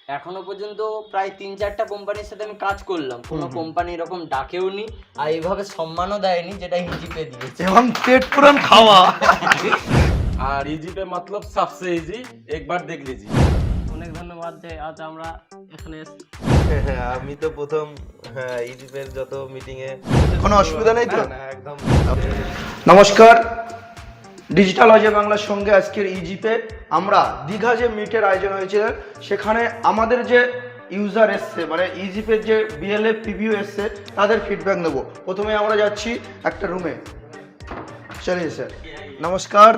এখনো পর্যন্ত প্রায় ৩-৪টা কোম্পানির সাথে আমি কাজ করলাম, কোনো কোম্পানি এরকম ডাকেও নি আর এইভাবে সম্মানও দেয়নি যেটা ইজিপে দিয়েছে। এবং পেট পুরান খাওয়া। আর इजी पे मतलब सबसे इजी एक बार देख लीजिए। অনেক ধন্যবাদ যে আজ আমরা এখানে এসেছি। হ্যাঁ, আমি তো প্রথম ইজিপের যত মিটিং এ কোনো অসুবিধা নেই তো? না, একদম। নমস্কার, ডিজিটাল অজয় বাংলার সঙ্গে আজকের ইজিপে আমরা দীঘা যে মিটের আয়োজন হয়েছিল সেখানে আমাদের যে ইউজার এসছে মানে ইজিপের যে বিএলএফ পিভিও এসছে তাদের ফিডব্যাক নেব। প্রথমে আমরা যাচ্ছি একটা রুমে। चलिए सर, नमस्कार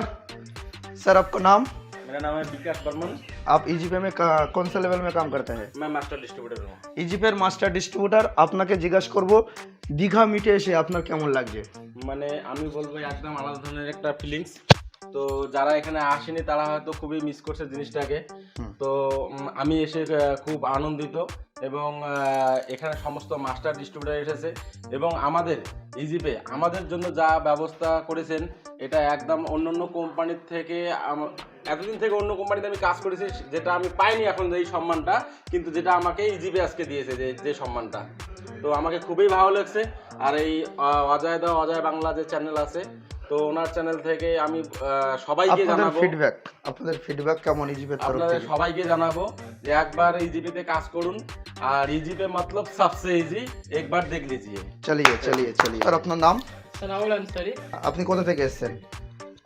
सर, आपका नाम? मेरा नाम है विकास बर्मन। आप इजीपे में कौन सा लेवल में काम करते हैं? मैं मास्टर डिस्ट्रीब्यूटर हूँ। ইজিপের মাস্টার ডিস্ট্রিবিউটার। আপনাকে জিজ্ঞাসা করব দীঘা মিটে এসে আপনার কেমন লাগছে? মানে আমি বলবো একদম আলাদা ধরনের একটা ফিলিংস। তো যারা এখানে আসেনি তারা হয়তো খুবই মিস করছে জিনিসটাকে। তো আমি এসে খুব আনন্দিত এবং এখানে সমস্ত মাস্টার ডিস্ট্রিবিউটার এসেছে এবং আমাদের ইজিপে আমাদের জন্য যা ব্যবস্থা করেছেন এটা একদম অন্য কোম্পানির থেকে এতদিন থেকে অন্য কোম্পানিতে আমি কাজ করেছি যেটা আমি পাইনি এখন এই সম্মানটা, কিন্তু যেটা আমাকে ইজিপে আজকে দিয়েছে যে সম্মানটা, তো আমাকে খুবই ভালো লাগছে। আর এই অজয় বাংলা যে চ্যানেল আছে তো ওনার চ্যানেল থেকে আমি সবাইকে জানাবো আপনাদের ফিডব্যাক কেমন ইজিপের তরফ আপনাদের থেকে? সবাইকে জানাবো যে একবার ইজিপিতে কাজ করুন আর ইজিপে मतलब सबसे इजी एक बार देख लीजिए। চলিয়ে স্যার, আপনার নাম? সানাউল আনসারি। আপনি কোথা থেকে এসেছেন?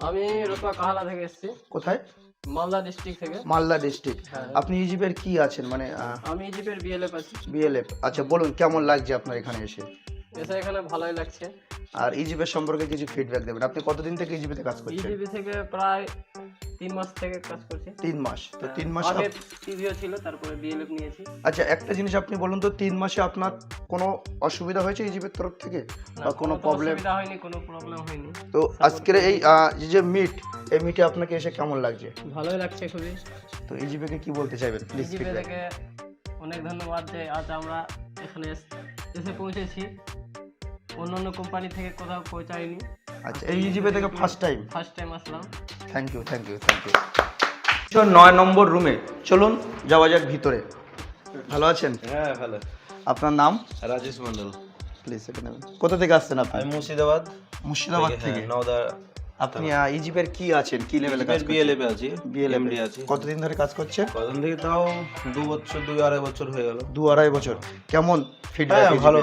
আমি রতুয়া কাহালা থেকে এসেছি, কোথায়? মালদা ডিস্ট্রিক্ট থেকে। মালদা ডিস্ট্রিক্ট। হ্যাঁ। আপনি ইজিপের কি আছেন মানে আমি ইজিপের বিএলএফ আছি। বিএলএফ? আচ্ছা, বলুন কেমন লাগছে আপনার এখানে এসে? এসে এখানে ভালোই লাগছে। আর ইজিপের সম্পর্কে কিছু ফিডব্যাক দেবেন। আপনি কতদিন থেকে ইজিপিতে কাজ করছেন? ইজিপি থেকে প্রায় 3 মাস থেকে কাজ করছি। 3 মাস। তো 3 মাস আগে পিভিও ছিল, তারপরে বিএলএফ নিয়েছি। আচ্ছা, একটা জিনিস আপনি বলুন তো, 3 মাসে আপনার কোনো অসুবিধা হয়েছে ইজিপির তরফ থেকে বা কোনো প্রবলেম? অসুবিধা হয়নি, কোনো প্রবলেম হয়নি। তো আজকের এই যে মিট, এই মিটে আপনাকে এসে কেমন লাগছে? ভালোই লাগছে খুবই। তো ইজিপিকে কি বলতে চাইবেন প্লিজ? ইজিপি থেকে অনেক ধন্যবাদ যে আজ আমরা এখানে এসে পৌঁছেছি। অন্য কোম্পানি থেকে কোথাও পৌঁছায়নি। আচ্ছা, এই ইজিপি থেকে ফার্স্ট টাইম আসলাম। Thank you. 9 নম্বর রুমে চলুন যাওয়া যাক ভিতরে। ভালো আছেন? হ্যাঁ, ভালো। আপনার নাম? রাজেশ মন্ডল। প্লিজ এখানে কোথা থেকে আসছেন আপনি? আমি মুর্শিদাবাদ থেকে। নওদা। আপনি ইজিপের কি আছেন, কি লেভেলে কাজ করছেন? বিএলএফ আছি, বিএলএফ এমডি আছি। কতদিন ধরে কাজ করছেন? কতদিন থেকে তাও 2-2.5 বছর হয়ে গেল। 2-2.5 বছর। কেমন ফিডব্যাক? হ্যাঁ, ভালো,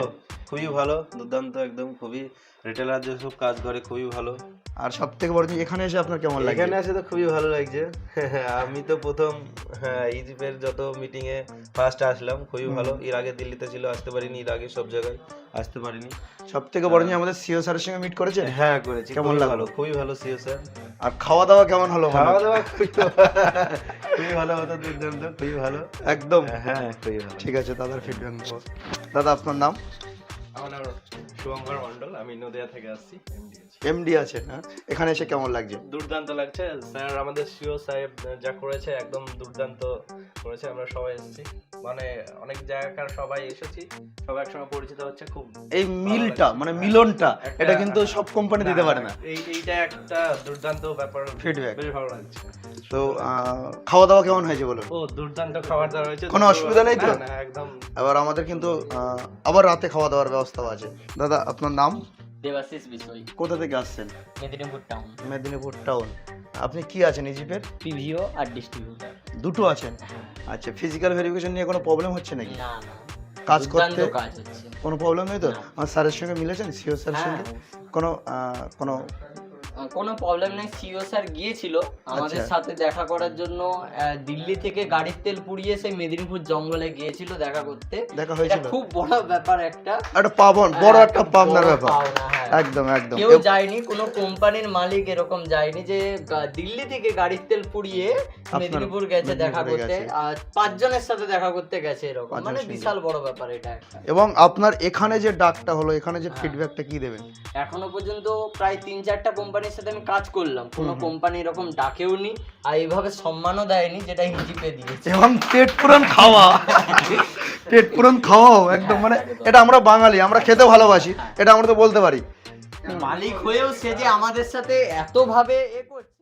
খুবই ভালো, দুর্দান্ত একদম। খুবই রিটেলার যেসব কাজ করে খুবই ভালো। আর সব থেকে বড় জিনিস, এখানে এসে আপনার কেমন লাগে? এখানে এসে তো খুবই ভালো লাগছে। আমি তো প্রথম ইজিপের যত মিটিং এ ফার্স্ট আসলাম, খুবই ভালো। এর আগে দিল্লিতে ছিল, আসতে পারিনি, এর আগে সব জায়গায় আসতে পারিনি। সব থেকে বড় জিনিস, আমাদের সিও স্যারের সঙ্গে মিট করেছেন? হ্যাঁ, করেছি। কেমন খুবই লাগলো? ভালো, খুবই ভালো সিও স্যার। আর খাওয়া দাওয়া কেমন হলো? খাওয়া দাওয়া খুবই ভালো হতো, দুর্দান্ত, খুবই ভালো একদম। হ্যাঁ, খুবই ভালো। ঠিক আছে, দাদার ফিডব্যাক নেবো। দাদা, আপনার নাম? আমার নাম শুভঙ্কর মন্ডল, আমি নদিয়া থেকে আসছি। এমডি আছেন? হ্যাঁ। এখানে এসে কেমন লাগছে? দুর্দান্ত লাগছে স্যার, আমাদের সিও সাহেব যা করেছে একদম দুর্দান্ত করেছে। আমরা সবাই এসেছি, মানে অনেক জায়গাকার সবাই এসেছি, সবাই একসঙ্গে পরিচিত হচ্ছে। খুব এই মিলটা মানে মিলনটা, এটা কিন্তু সব কোম্পানি দিতে পারে না। এইটা একটা দুর্দান্ত ব্যাপার, Feedback। বেশ ভালো লাগছে। তো খাওয়া দাওয়া কেমন হয়েছে বলুন? ও, দুর্দান্ত খাবার দাবার হয়েছে। কোনো অসুবিধা নেই তো? না, একদম। আবার আমাদের কিন্তু আবার রাতে খাওয়া দাওয়ার ব্যবস্থাও আছে। দাদা, আপনার নাম? দেবাশিস বিষয়, কোথা থেকে আসছেন? মেদিনীপুর টাউন। মেদিনীপুর টাউন। আপনি কি আছেন ইজিপের? পিভিও আর ডিস্ট্রিবিউটার। দুটো আছেন? আচ্ছা, ফিজিক্যাল ভেরিফিকেশন নিয়ে কোনো প্রবলেম হচ্ছে নাকি? না, কাজ দুর্দান্ত করতে কাজ হচ্ছে। কোনো প্রবলেম নেই তো? না। আমার স্যারের সঙ্গে মিলেছেন, সিও স্যারের হ্যাঁ, সঙ্গে? কোনো কোনো প্রবলেম নেই। সিও স্যার গিয়েছিল আমাদের আচ্ছা। সাথে দেখা করার জন্য। দিল্লি থেকে গাড়ির তেল পুড়িয়ে সেই মেদিনীপুর জঙ্গলে গিয়েছিল দেখা করতে। দেখা এটা হয়েছিল? খুব বড় ব্যাপার একটা বড় একটা পাবনার বড় ব্যাপার। পাওনা, হ্যাঁ। একদম একদম। কেউ যায়নি, কোনো কোম্পানির মালিক এরকম যায়নি যে দিল্লি থেকে গাড়ির তেল পুড়িয়ে মেদিনীপুর গেছে দেখা মেদিনীপুরে করতে, গেছে। আর 5 জনের সাথে দেখা করতে গেছে এরকম, পাঁচজনের মানে সঙ্গে। বিশাল বড় ব্যাপার এটা একটা। এবং আপনার এখানে যে ডাকটা হলো, এখানে যে ফিডব্যাকটা কি দেবেন? এখনো পর্যন্ত প্রায় 3-4টা কোম্পানির সাথে আমি কাজ করলাম, কোনো কোম্পানি এরকম ডাকেও নি আর এইভাবে সম্মানও দেয়নি যেটা ইজিপে দিয়েছে। এবং পেট পুরান খাওয়া, পেট পুরান খাওয়াও একদম, মানে এটা আমরা বাঙালি, আমরা খেতে ভালোবাসি, এটা আমরা তো বলতে পারি। মালিক হয়েও সে যে আমাদের সাথে এত ভাবে করছে।